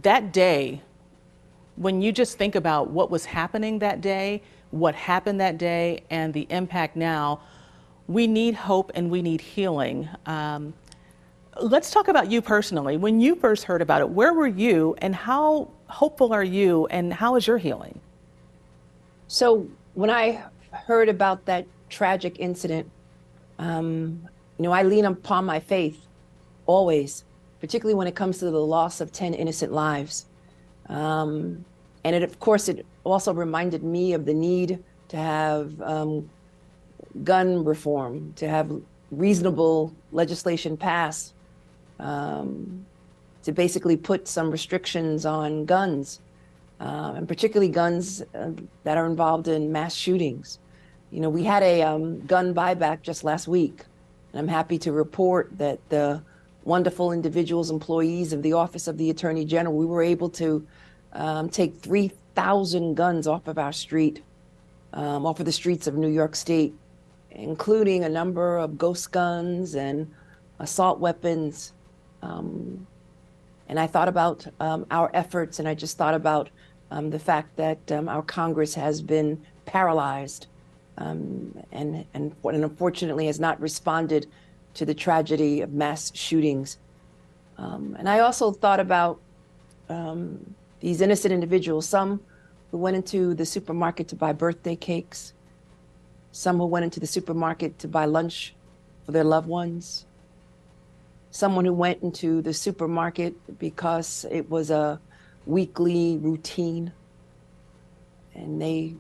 that day, when you just think about what was happening that day, what happened that day, and the impact now, we need hope and we need healing. Let's talk about you personally. When you first heard about it, where were you and how hopeful are you and how is your healing? So when I heard about that tragic incident, I lean upon my faith always, particularly when it comes to the loss of 10 innocent lives. And of course, it also reminded me of the need to have gun reform, to have reasonable legislation passed, to basically put some restrictions on guns, and particularly guns that are involved in mass shootings. We had a gun buyback just last week, and I'm happy to report that the wonderful individuals, employees of the Office of the Attorney General, we were able to take 3,000 guns off of our street, off of the streets of New York State, including a number of ghost guns and assault weapons. And I thought about our efforts, and I just thought about the fact that our Congress has been paralyzed and unfortunately has not responded to the tragedy of mass shootings. And I also thought about these innocent individuals, some who went into the supermarket to buy birthday cakes, some who went into the supermarket to buy lunch for their loved ones, someone who went into the supermarket because it was a weekly routine and they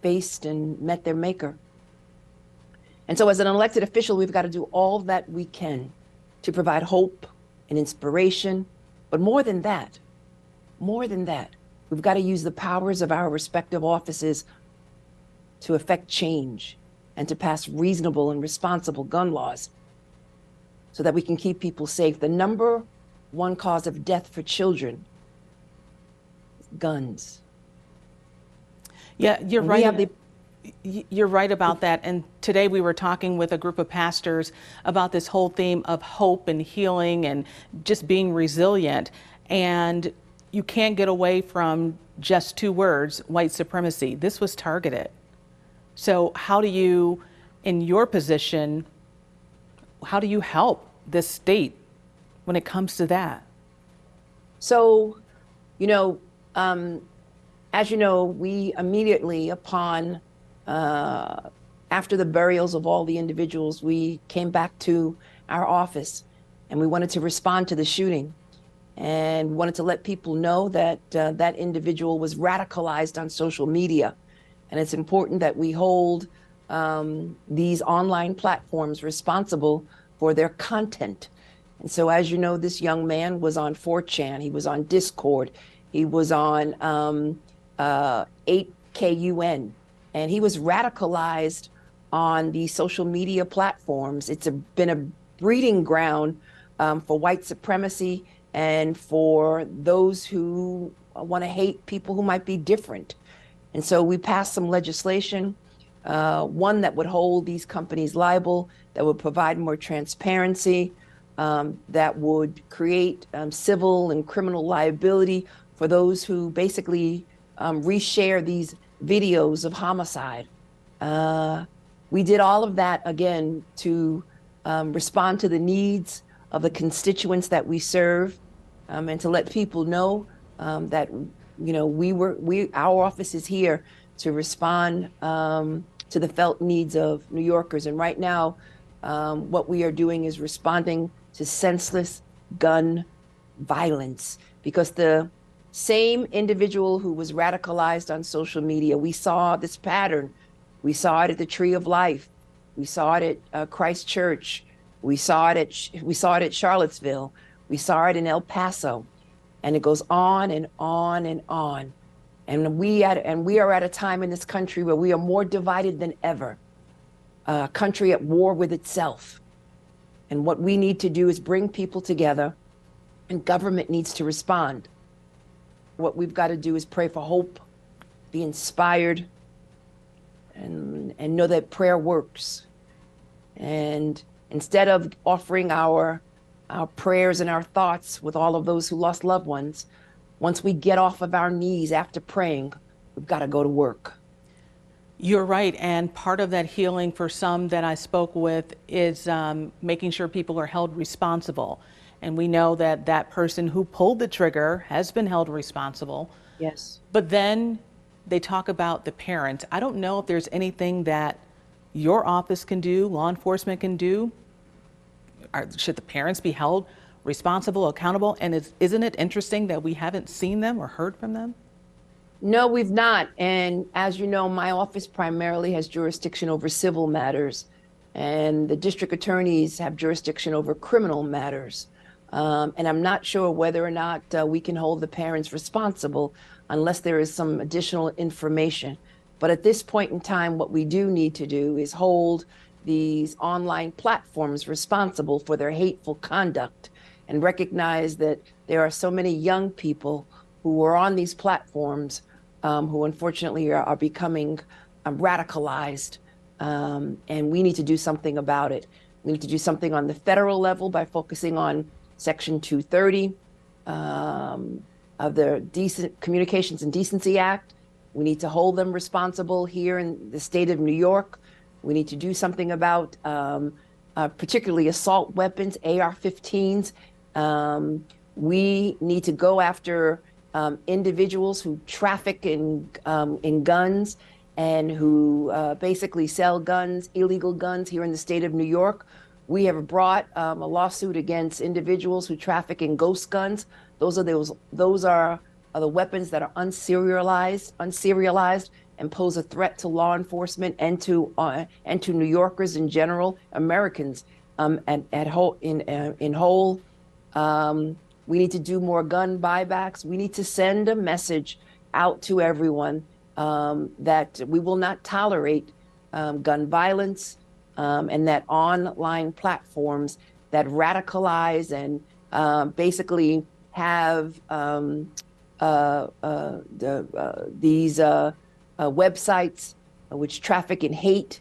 faced and met their maker. And so as an elected official, we've got to do all that we can to provide hope and inspiration. But more than that, we've got to use the powers of our respective offices to effect change and to pass reasonable and responsible gun laws so that we can keep people safe. The number one cause of death for children is guns. Yeah, you're right. You're right about that. And today we were talking with a group of pastors about this whole theme of hope and healing and just being resilient. And you can't get away from just two words, white supremacy. This was targeted. So how do you, in your position, how do you help this state when it comes to that? So, as you know, we immediately upon, after the burials of all the individuals, we came back to our office and we wanted to respond to the shooting. And we wanted to let people know that that individual was radicalized on social media. And it's important that we hold these online platforms responsible for their content. And so, as you know, this young man was on 4chan, he was on Discord, he was on 8KUN, and he was radicalized on the social media platforms. It's been a breeding ground for white supremacy and for those who want to hate people who might be different. And so we passed some legislation, one that would hold these companies liable, that would provide more transparency, that would create civil and criminal liability for those who basically reshare these videos of homicide. We did all of that, again, to respond to the needs of the constituents that we serve, and to let people know that our office is here to respond to the felt needs of New Yorkers. And right now, what we are doing is responding to senseless gun violence, because the same individual who was radicalized on social media, we saw this pattern. We saw it at the Tree of Life. We saw it at Christ Church. We saw it at Charlottesville. We saw it in El Paso, and it goes on and on and on. And we are at a time in this country where we are more divided than ever, a country at war with itself. And what we need to do is bring people together, and government needs to respond. What we've got to do is pray for hope, be inspired, and know that prayer works. And instead of offering our our prayers and our thoughts with all of those who lost loved ones. Once we get off of our knees after praying, we've got to go to work. You're right, and part of that healing for some that I spoke with is making sure people are held responsible. And we know that that person who pulled the trigger has been held responsible. Yes. But then they talk about the parents. I don't know if there's anything that your office can do, law enforcement can do. Should the parents be held responsible, accountable? And isn't it interesting that we haven't seen them or heard from them? No, we've not. And as you know, my office primarily has jurisdiction over civil matters, and the district attorneys have jurisdiction over criminal matters. And I'm not sure whether or not we can hold the parents responsible unless there is some additional information. But at this point in time, what we do need to do is hold these online platforms responsible for their hateful conduct and recognize that there are so many young people who are on these platforms who unfortunately are becoming radicalized. And we need to do something about it. We need to do something on the federal level by focusing on Section 230 of the Communications and Decency Act. We need to hold them responsible here in the state of New York. We need to do something about particularly assault weapons, AR-15s. We need to go after individuals who traffic in guns and who basically sell guns, illegal guns here in the state of New York. We have brought a lawsuit against individuals who traffic in ghost guns. Those are the weapons that are unserialized and pose a threat to law enforcement and to New Yorkers in general, Americans in whole. We need to do more gun buybacks. We need to send a message out to everyone that we will not tolerate gun violence and that online platforms that radicalize and basically have these websites which traffic in hate,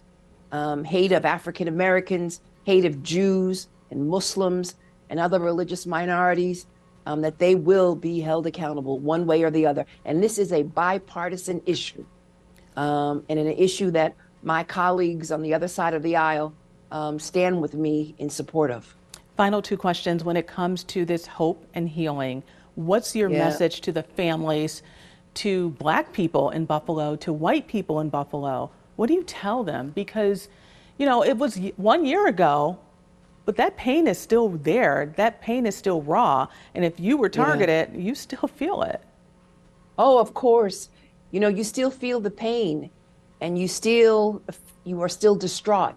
hate of African Americans, hate of Jews and Muslims and other religious minorities, that they will be held accountable one way or the other. And this is a bipartisan issue, and an issue that my colleagues on the other side of the aisle stand with me in support of. Final two questions. When it comes to this hope and healing, what's your message to the families, to Black people in Buffalo, to white people in Buffalo? What do you tell them? Because, you know, it was 1 year ago, but that pain is still there. That pain is still raw. And if you were targeted, you still feel it. Oh, of course. You know, you still feel the pain and you are still distraught.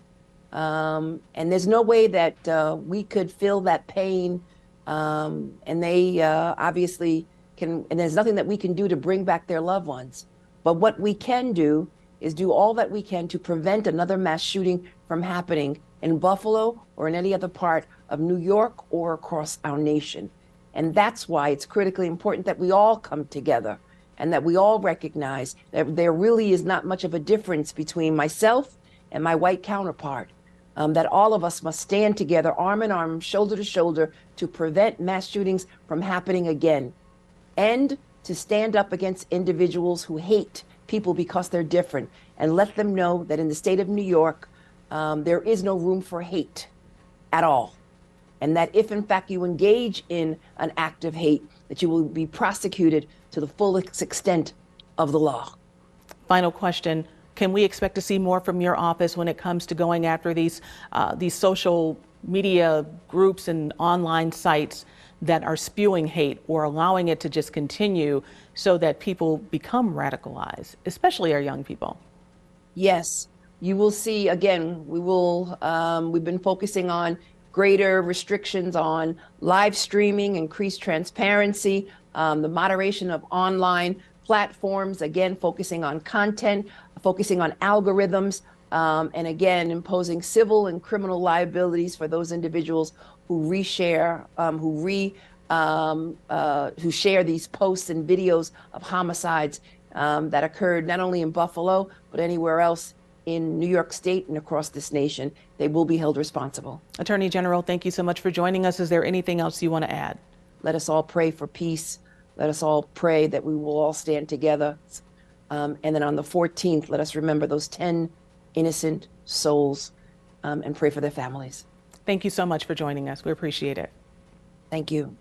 And there's no way that we could feel that pain. And they obviously can, and there's nothing that we can do to bring back their loved ones. But what we can do is do all that we can to prevent another mass shooting from happening in Buffalo or in any other part of New York or across our nation. And that's why it's critically important that we all come together and that we all recognize that there really is not much of a difference between myself and my white counterpart, that all of us must stand together, arm in arm, shoulder to shoulder, to prevent mass shootings from happening again, and to stand up against individuals who hate people because they're different, and let them know that in the state of New York, there is no room for hate at all. And that if in fact you engage in an act of hate, that you will be prosecuted to the fullest extent of the law. Final question. Can we expect to see more from your office when it comes to going after these social media groups and online sites that are spewing hate or allowing it to just continue so that people become radicalized, especially our young people? Yes, you will see, again, we've been focusing on greater restrictions on live streaming, increased transparency, the moderation of online platforms, again, focusing on content, focusing on algorithms, and again, imposing civil and criminal liabilities for those individuals who reshare, who share these posts and videos of homicides that occurred not only in Buffalo, but anywhere else in New York State and across this nation, they will be held responsible. Attorney General, thank you so much for joining us. Is there anything else you want to add? Let us all pray for peace. Let us all pray that we will all stand together. And then on the 14th, let us remember those 10 innocent souls and pray for their families. Thank you so much for joining us. We appreciate it. Thank you.